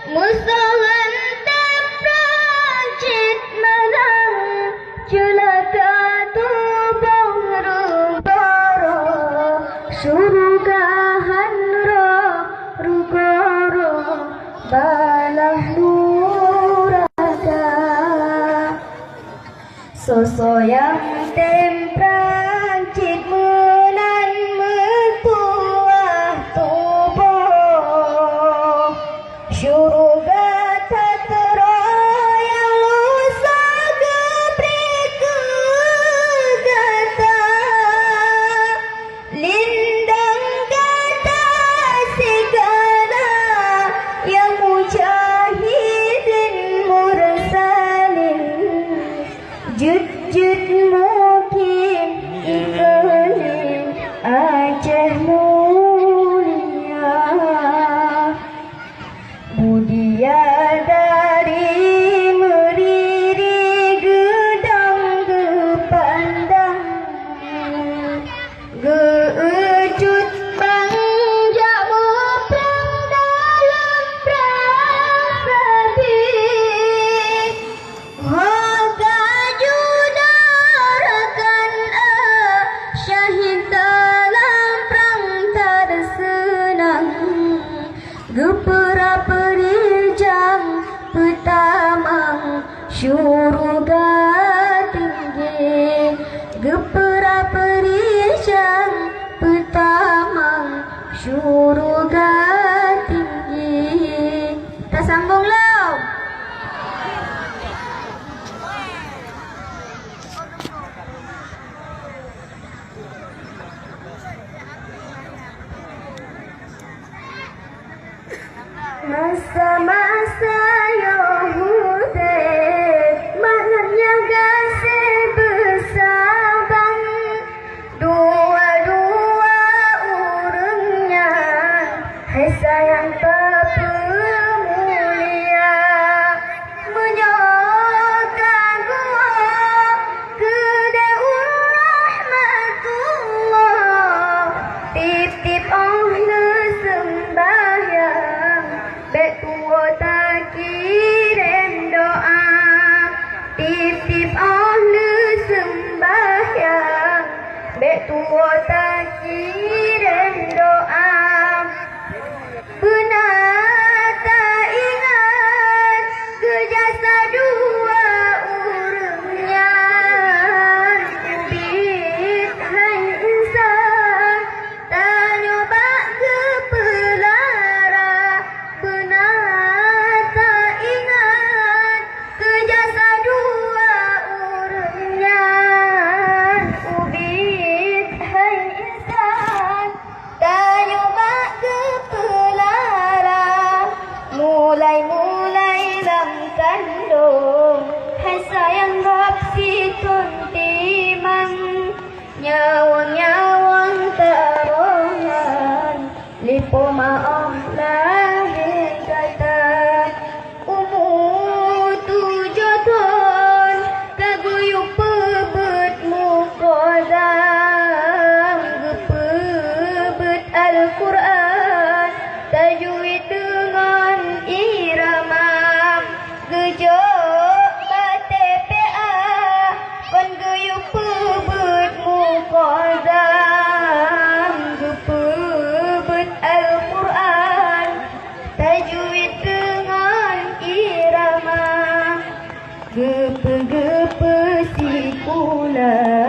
Musuhan terperanjit malam, celaka tubuh rubara, surugahan rugara, balah nuraga. Sosoyang temperanjit mulan metuah tubuh, syuruga terroyang usaha berkegata, lindang kata segala yang mujahidin mursalin, jut-jut mungkin iklim Aceh mulia, mulia dari meriri gedang gepandang, geecut bang jamu perang dalam perang rabi, hoga judarakan syahid dalam perang tersenang, gepera perijang pertama syuruga tinggi, gepera perijang pertama syuruga tinggi. Kita sambung lau. Masa-masa Yahudi maknanya gasih bersabang, dua-dua urangnya hai sayang pemulia, menyokan gua kedaun rahmatullah, tip-tip ahli sembahyang, betua tak kirim doa, tip-tip ahli sembahyang, betua tak kirim doa. Benar tak ingat kejasa dua urangnya, ubit hai insan tak nyoba ke pelara. Benar tak ingat kejasa dua urangnya, ubit hai insan tak nyoba ke pelara. Mulai-mulai lam kandung, hai sayang hapsi tuntiman, nyawang-nyawang tarongan, lipo maaf lahir kata, umur 7 tahun kaguyuk pebet mukodam, gepebet Al-Quran tajwid dengan irama, gejok BTPA kon guyuk pebet mukodam, gepebet Al-Quran tajwid dengan irama, gepe-gepe si kula